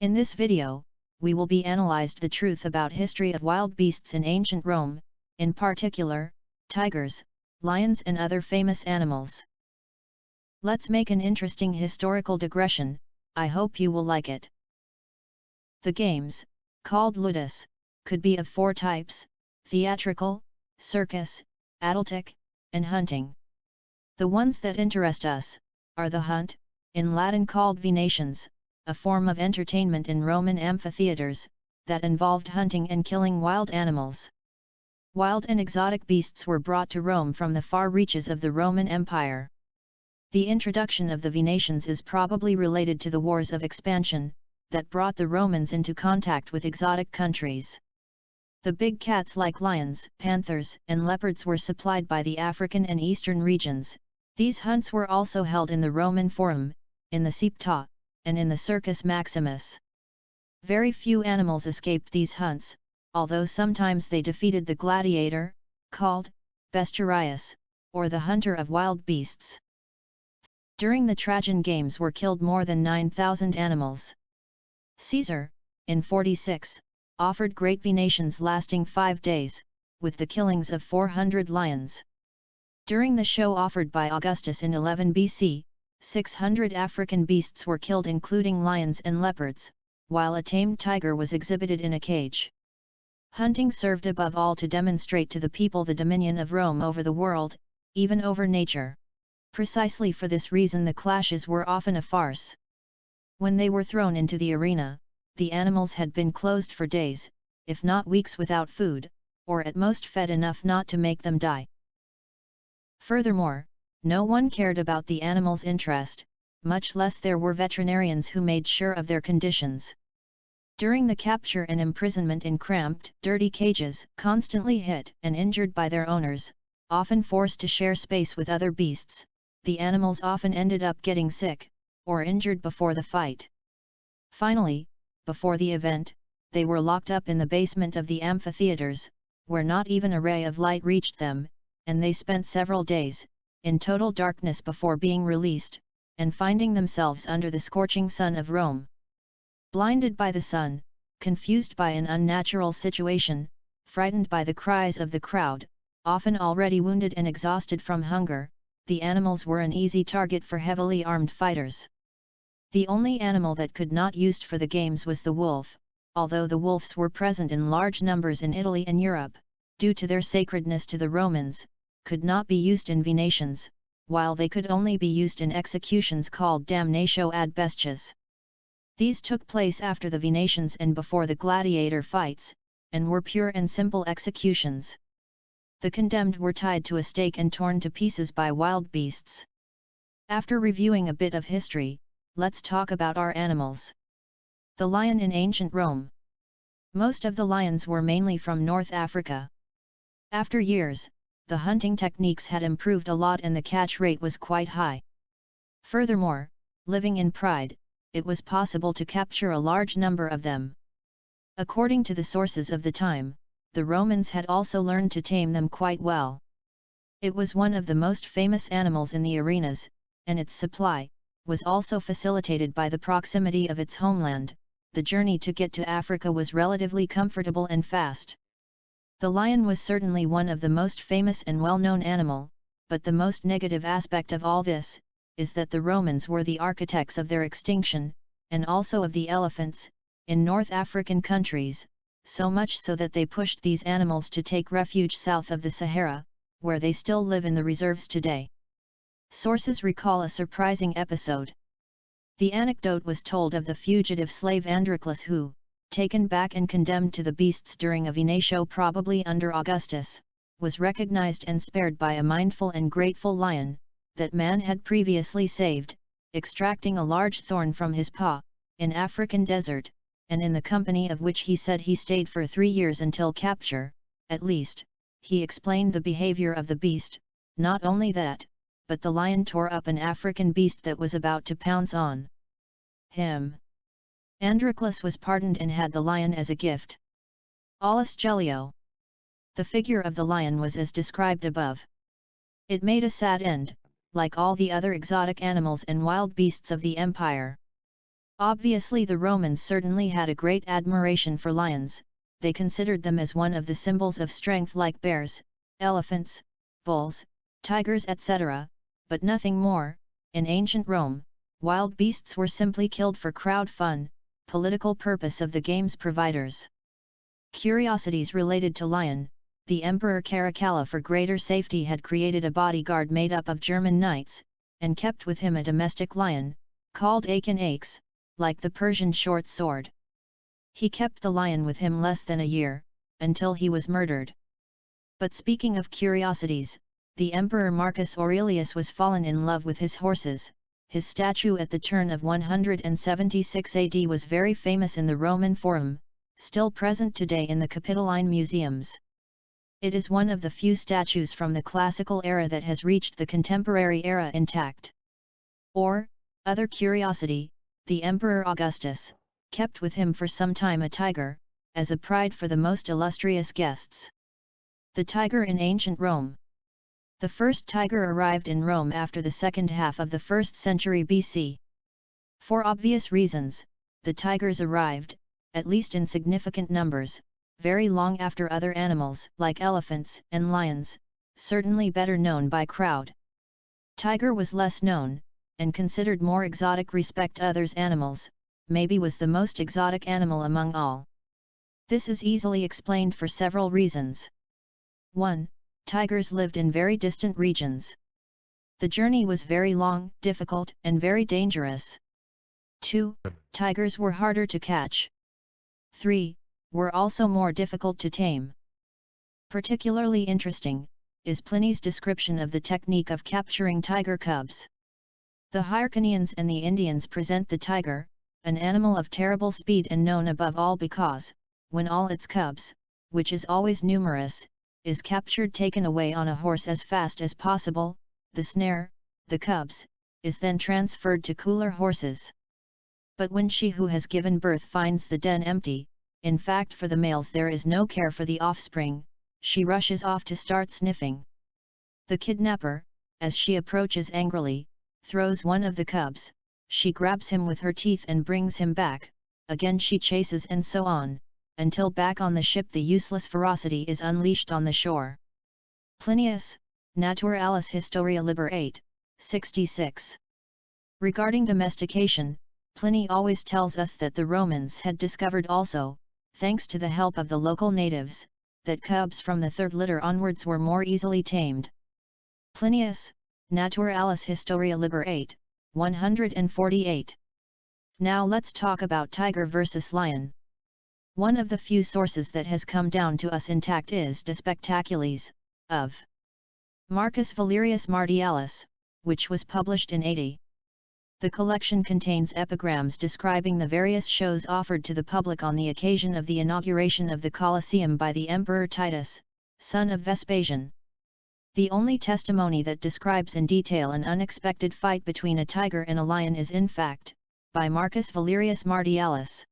In this video, we will be analyzed the truth about history of wild beasts in ancient Rome, in particular, tigers, lions and other famous animals. Let's make an interesting historical digression. I hope you will like it. The games, called ludus, could be of four types: theatrical, circus, athletic, and hunting. The ones that interest us are the hunt, in Latin called Venationes, a form of entertainment in Roman amphitheaters, that involved hunting and killing wild animals. Wild and exotic beasts were brought to Rome from the far reaches of the Roman Empire. The introduction of the Venationes is probably related to the wars of expansion, that brought the Romans into contact with exotic countries. The big cats like lions, panthers, and leopards were supplied by the African and Eastern regions. These hunts were also held in the Roman Forum, in the Septa, and in the Circus Maximus. Very few animals escaped these hunts, although sometimes they defeated the gladiator, called Bestiarius, or the hunter of wild beasts. During the Trajan Games were killed more than 9,000 animals. Caesar, in 46, offered great Venationes lasting 5 days, with the killings of 400 lions. During the show offered by Augustus in 11 BC, 600 African beasts were killed including lions and leopards, while a tamed tiger was exhibited in a cage. Hunting served above all to demonstrate to the people the dominion of Rome over the world, even over nature. Precisely for this reason the clashes were often a farce. When they were thrown into the arena, the animals had been closed for days, if not weeks without food, or at most fed enough not to make them die. Furthermore, no one cared about the animals' interest, much less there were veterinarians who made sure of their conditions. During the capture and imprisonment in cramped, dirty cages, constantly hit and injured by their owners, often forced to share space with other beasts, the animals often ended up getting sick, or injured before the fight. Finally, before the event, they were locked up in the basement of the amphitheaters, where not even a ray of light reached them, and they spent several days, in total darkness before being released, and finding themselves under the scorching sun of Rome. Blinded by the sun, confused by an unnatural situation, frightened by the cries of the crowd, often already wounded and exhausted from hunger, the animals were an easy target for heavily armed fighters. The only animal that could not used for the games was the wolf, although the wolves were present in large numbers in Italy and Europe, due to their sacredness to the Romans, could not be used in Venations, while they could only be used in executions called damnatio ad bestias. These took place after the Venations and before the gladiator fights, and were pure and simple executions. The condemned were tied to a stake and torn to pieces by wild beasts. After reviewing a bit of history, let's talk about our animals. The lion in ancient Rome. Most of the lions were mainly from North Africa. After years, the hunting techniques had improved a lot and the catch rate was quite high. Furthermore, living in pride, it was possible to capture a large number of them. According to the sources of the time, the Romans had also learned to tame them quite well. It was one of the most famous animals in the arenas, and its supply was also facilitated by the proximity of its homeland. The journey to get to Africa was relatively comfortable and fast. The lion was certainly one of the most famous and well-known animal, but the most negative aspect of all this is that the Romans were the architects of their extinction, and also of the elephants, in North African countries, so much so that they pushed these animals to take refuge south of the Sahara, where they still live in the reserves today. Sources recall a surprising episode. The anecdote was told of the fugitive slave Androclus who, taken back and condemned to the beasts during a Venatio probably under Augustus, was recognized and spared by a mindful and grateful lion, that man had previously saved, extracting a large thorn from his paw, in African desert, and in the company of which he said he stayed for 3 years until capture. At least, he explained the behavior of the beast. Not only that, but the lion tore up an African beast that was about to pounce on him. Androclus was pardoned and had the lion as a gift. Aulus Gelio. The figure of the lion was as described above. It made a sad end, like all the other exotic animals and wild beasts of the empire. Obviously the Romans certainly had a great admiration for lions, they considered them as one of the symbols of strength like bears, elephants, bulls, tigers etc., but nothing more. In ancient Rome, wild beasts were simply killed for crowd fun, political purpose of the game's providers. Curiosities related to lion: the Emperor Caracalla for greater safety had created a bodyguard made up of German knights, and kept with him a domestic lion, called Aches, like the Persian short sword. He kept the lion with him less than a year, until he was murdered. But speaking of curiosities, the Emperor Marcus Aurelius was fallen in love with his horses. His statue at the turn of 176 AD was very famous in the Roman Forum, still present today in the Capitoline museums. It is one of the few statues from the classical era that has reached the contemporary era intact. Or, other curiosity, the Emperor Augustus kept with him for some time a tiger, as a pride for the most illustrious guests. The tiger in ancient Rome. The first tiger arrived in Rome after the second half of the 1st century BC. For obvious reasons, the tigers arrived, at least in significant numbers, very long after other animals like elephants and lions, certainly better known by crowd. Tiger was less known, and considered more exotic. Respect others animals, maybe was the most exotic animal among all. This is easily explained for several reasons. 1. Tigers lived in very distant regions. The journey was very long, difficult, and very dangerous. 2. Tigers were harder to catch. 3. Were also more difficult to tame. Particularly interesting is Pliny's description of the technique of capturing tiger cubs. The Hyrcanians and the Indians present the tiger, an animal of terrible speed and known above all because, when all its cubs, which is always numerous, is captured, taken away on a horse as fast as possible, the snare, the cubs, is then transferred to cooler horses. But when she who has given birth finds the den empty, in fact for the males there is no care for the offspring, she rushes off to start sniffing. The kidnapper, as she approaches angrily, throws one of the cubs, she grabs him with her teeth and brings him back, again she chases and so on, until back on the ship the useless ferocity is unleashed on the shore. Plinius, Naturalis Historia Liber 8, 66. Regarding domestication, Pliny always tells us that the Romans had discovered also, thanks to the help of the local natives, that cubs from the third litter onwards were more easily tamed. Plinius, Naturalis Historia Liber 8, 148. Now let's talk about tiger versus lion. One of the few sources that has come down to us intact is De Spectaculis, of Marcus Valerius Martialis, which was published in 80. The collection contains epigrams describing the various shows offered to the public on the occasion of the inauguration of the Colosseum by the Emperor Titus, son of Vespasian. The only testimony that describes in detail an unexpected fight between a tiger and a lion is in fact, by Marcus Valerius Martialis.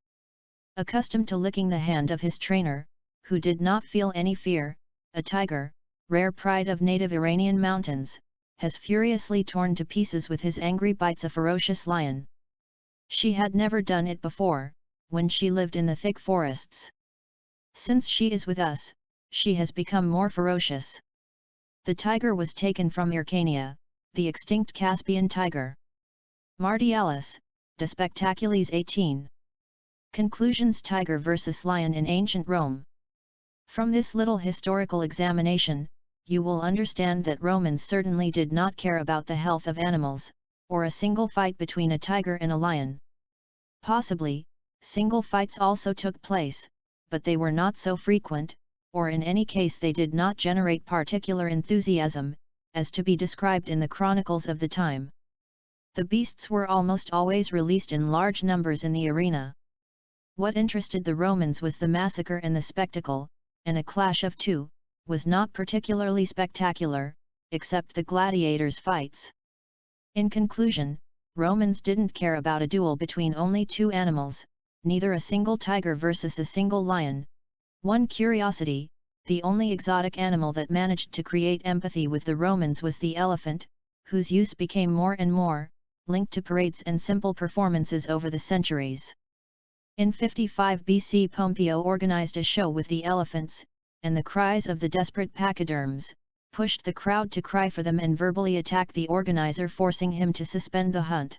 Accustomed to licking the hand of his trainer, who did not feel any fear, a tiger, rare pride of native Iranian mountains, has furiously torn to pieces with his angry bites a ferocious lion. She had never done it before, when she lived in the thick forests. Since she is with us, she has become more ferocious. The tiger was taken from Ircania, the extinct Caspian tiger. Martialis, De Spectaculis 18. Conclusions: Tiger versus lion in ancient Rome. From this little historical examination, you will understand that Romans certainly did not care about the health of animals, or a single fight between a tiger and a lion. Possibly, single fights also took place, but they were not so frequent, or in any case they did not generate particular enthusiasm, as to be described in the chronicles of the time. The beasts were almost always released in large numbers in the arena. What interested the Romans was the massacre and the spectacle, and a clash of two was not particularly spectacular, except the gladiators' fights. In conclusion, Romans didn't care about a duel between only two animals, neither a single tiger versus a single lion. One curiosity: the only exotic animal that managed to create empathy with the Romans was the elephant, whose use became more and more linked to parades and simple performances over the centuries. In 55 BC, Pompeo organized a show with the elephants, and the cries of the desperate pachyderms pushed the crowd to cry for them and verbally attack the organizer, forcing him to suspend the hunt.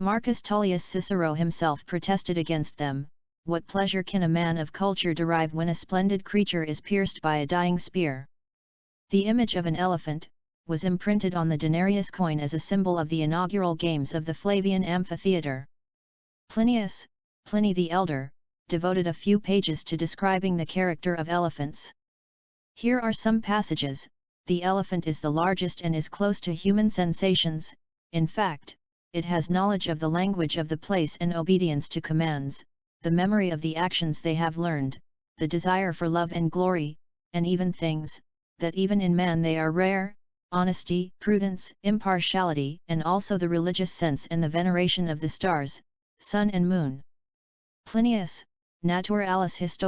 Marcus Tullius Cicero himself protested against them. What pleasure can a man of culture derive when a splendid creature is pierced by a dying spear? The image of an elephant was imprinted on the denarius coin as a symbol of the inaugural games of the Flavian amphitheatre. Pliny the Elder, devoted a few pages to describing the character of elephants. Here are some passages. The elephant is the largest and is close to human sensations. In fact, it has knowledge of the language of the place and obedience to commands, the memory of the actions they have learned, the desire for love and glory, and even things that even in man they are rare: honesty, prudence, impartiality, and also the religious sense and the veneration of the stars, sun and moon. Plinius, Naturalis Historia.